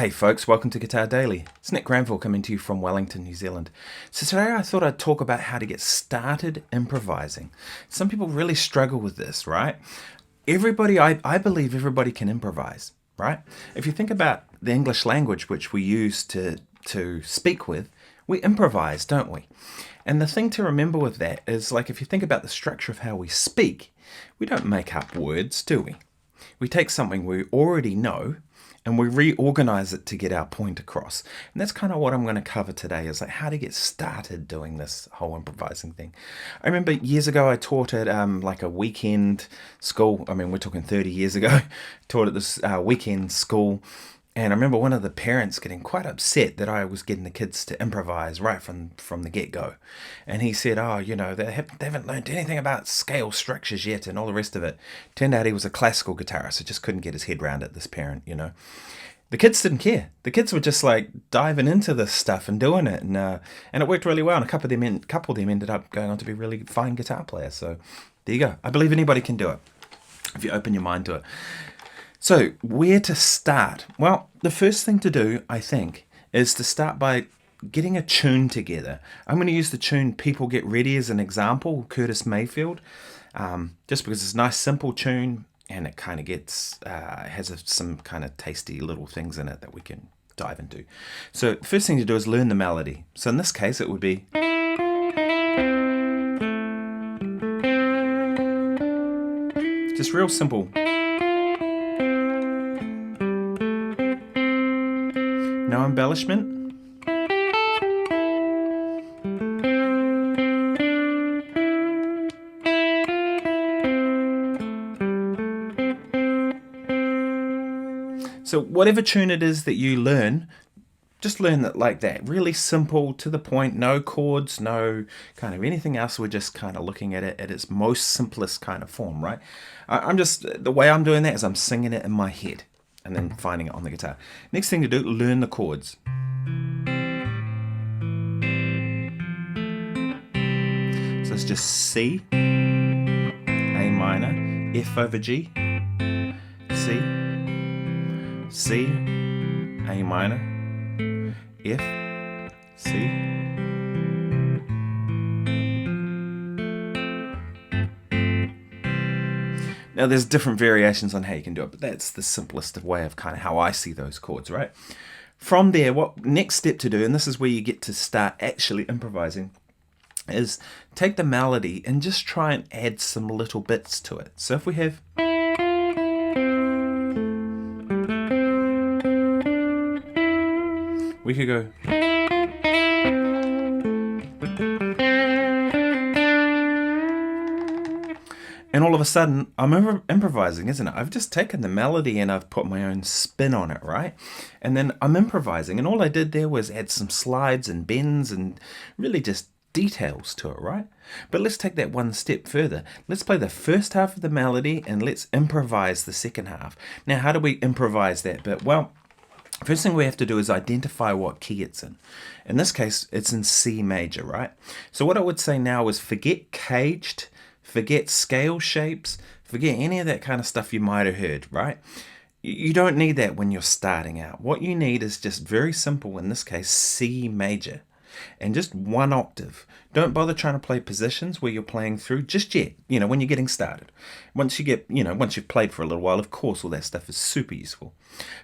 Hey folks, welcome to Guitar Daily. It's Nick Granville coming to you from Wellington, New Zealand. So today I thought I'd talk about how to get started improvising. Some people really struggle with this, right? I believe everybody can improvise, right? If you think about the English language which we use to speak with, we improvise, don't we? And the thing to remember with that is, like, if you think about the structure of how we speak, we don't make up words, do we? We take something we already know and we reorganize it to get our point across. And that's kind of what I'm going to cover today, is like how to get started doing this whole improvising thing. I remember years ago I taught at like a weekend school. I mean, we're talking 30 years ago. Taught at this weekend school. And I remember one of the parents getting quite upset that I was getting the kids to improvise right from the get-go. And he said, they haven't learned anything about scale structures yet and all the rest of it. Turned out he was a classical guitarist, so just couldn't get his head around it, this parent, The kids didn't care. The kids were just like diving into this stuff and doing it. And it worked really well. And a couple of them ended up going on to be really fine guitar players. So there you go. I believe anybody can do it if you open your mind to it. So, where to start? Well, the first thing to do, I think, is to start by getting a tune together. I'm going to use the tune People Get Ready as an example, Curtis Mayfield, just because it's a nice, simple tune, and it kind of has some kind of tasty little things in it that we can dive into. So, the first thing to do is learn the melody. So, in this case, it would be... just real simple. No embellishment. So whatever tune it is that you learn, just learn it like that. Really simple, to the point, no chords, no kind of anything else. We're just kind of looking at it at its most simplest kind of form, right? The way I'm doing that is I'm singing it in my head and then finding it on the guitar. Next thing to do, learn the chords. So it's just C, A minor, F over G, C, C, A minor, F, C. Now, there's different variations on how you can do it, but that's the simplest way of kind of how I see those chords, right? From there, what next step to do, and this is where you get to start actually improvising, is take the melody and just try and add some little bits to it. So if we have... we could go... and all of a sudden, I'm improvising, isn't it? I've just taken the melody and I've put my own spin on it, right? And then I'm improvising, and all I did there was add some slides and bends and really just details to it, right? But let's take that one step further. Let's play the first half of the melody and let's improvise the second half. Now, how do we improvise that bit? Well, first thing we have to do is identify what key it's in. In this case, it's in C major, right? So what I would say now is forget caged, forget scale shapes, forget any of that kind of stuff you might have heard, right? You don't need that when you're starting out. What you need is just very simple, in this case, C major, and just one octave. Don't bother trying to play positions where you're playing through just yet, when you're getting started. Once you've played for a little while, of course, all that stuff is super useful.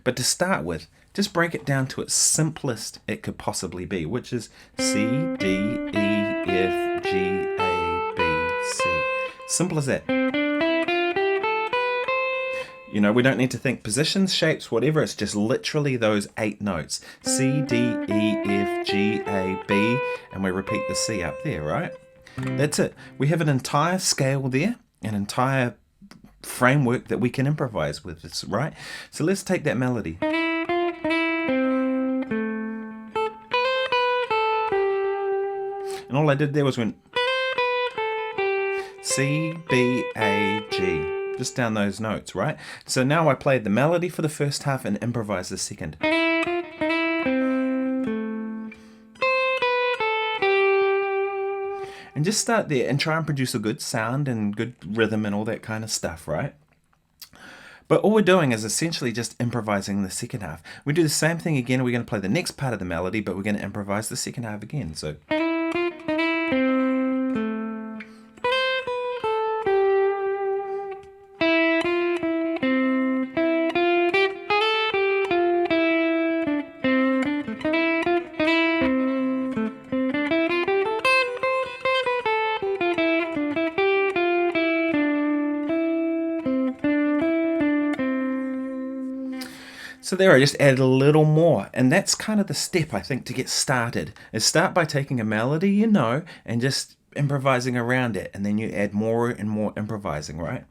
But to start with, just break it down to its simplest it could possibly be, which is C, D, E, F, G, A, B, C. Simple as that. We don't need to think positions, shapes, whatever. It's just literally those 8 notes. C, D, E, F, G, A, B. And we repeat the C up there, right? That's it. We have an entire scale there, an entire framework that we can improvise with, right? So let's take that melody. And all I did there was went C, B, A, G. Just down those notes, right? So now I played the melody for the first half and improvised the second. And just start there and try and produce a good sound and good rhythm and all that kind of stuff, right? But all we're doing is essentially just improvising the second half. We do the same thing again. We're going to play the next part of the melody, but we're going to improvise the second half again. So. So there, I just added a little more, and that's kind of the step, I think, to get started, is start by taking a melody you know and just improvising around it, and then you add more and more improvising, right?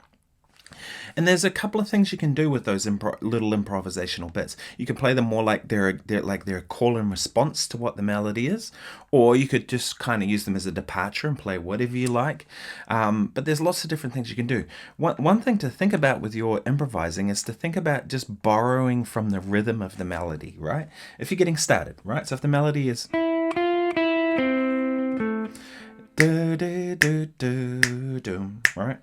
And there's a couple of things you can do with those little improvisational bits. You can play them more like they're a call and response to what the melody is, or you could just kind of use them as a departure and play whatever you like. But there's lots of different things you can do. One thing to think about with your improvising is to think about just borrowing from the rhythm of the melody, right? If you're getting started, right? So if the melody is do do do do do, right?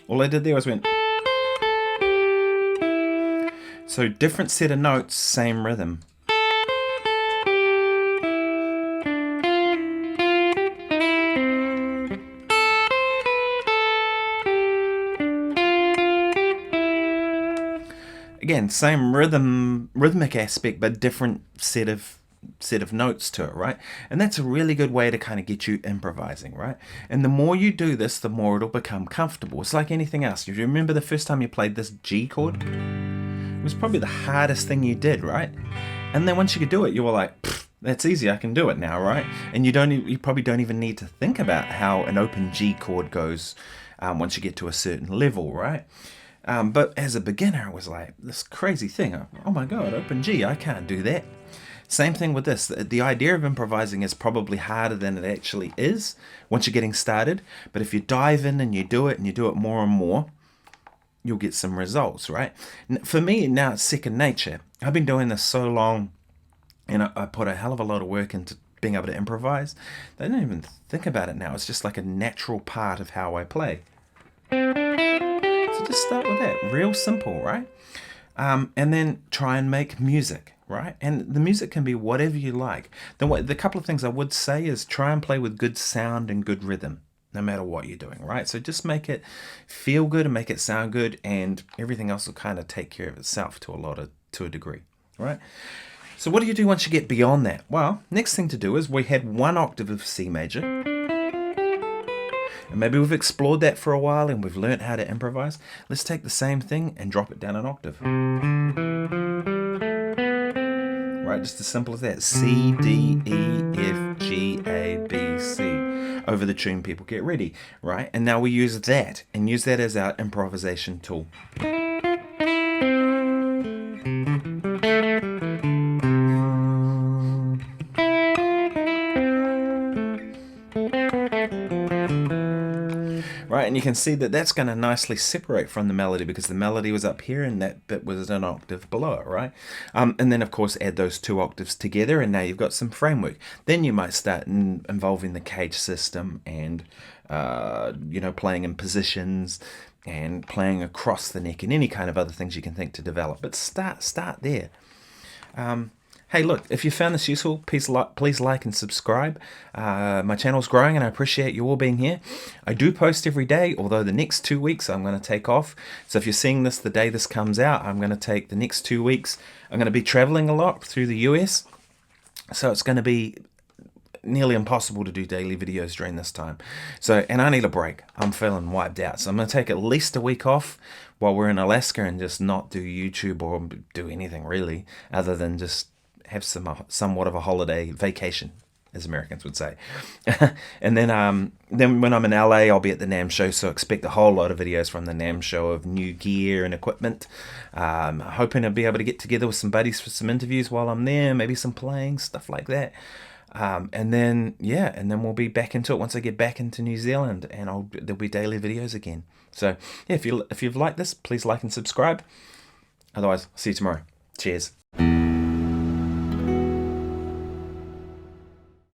All I did there was went. So different set of notes, same rhythm. Again, same rhythmic aspect, but different set of notes to it, right? And that's a really good way to kind of get you improvising, right? And the more you do this, the more it'll become comfortable. It's like anything else. If you remember the first time you played this G chord, it was probably the hardest thing you did, right? And then once you could do it, you were like, that's easy, I can do it now, right? And you probably don't even need to think about how an open G chord goes once you get to a certain level, right? But as a beginner, it was like this crazy thing. Oh my God, open G, I can't do that. Same thing with this. The idea of improvising is probably harder than it actually is once you're getting started. But if you dive in and you do it more and more, you'll get some results, right? For me, now it's second nature. I've been doing this so long, and I put a hell of a lot of work into being able to improvise. I don't even think about it now. It's just like a natural part of how I play. So just start with that. Real simple, right? And then try and make music, right? And the music can be whatever you like. The couple of things I would say is try and play with good sound and good rhythm, no matter what you're doing, right? So just make it feel good and make it sound good, and everything else will kind of take care of itself to a degree, right? So what do you do once you get beyond that? Well, next thing to do is we had one octave of C major. And maybe we've explored that for a while and we've learned how to improvise. Let's take the same thing and drop it down an octave. Right, just as simple as that. C, D, E, F, G, A, B, C. Over the tune People Get Ready, right? And now we use that and use that as our improvisation tool. Right, and you can see that that's going to nicely separate from the melody because the melody was up here and that bit was an octave below it, right? And then, of course, add those two octaves together and now you've got some framework. Then you might start involving the cage system and, playing in positions and playing across the neck and any kind of other things you can think to develop. But start there. Hey, look, if you found this useful, please like and subscribe. My channel's growing and I appreciate you all being here. I do post every day, although the next 2 weeks I'm going to take off. So if you're seeing this the day this comes out, I'm going to take the next 2 weeks. I'm going to be traveling a lot through the US. So it's going to be nearly impossible to do daily videos during this time. And I need a break. I'm feeling wiped out. So I'm going to take at least a week off while we're in Alaska and just not do YouTube or do anything really other than just have somewhat of a holiday vacation, as Americans would say. And then when I'm in LA, I'll be at the NAMM show, so expect a whole lot of videos from the NAMM show of new gear and equipment. Hoping to be able to get together with some buddies for some interviews while I'm there, maybe some playing, stuff like that. And then we'll be back into it once I get back into New Zealand, and there'll be daily videos again. So yeah, if you've liked this, please like and subscribe. Otherwise, see you tomorrow. Cheers.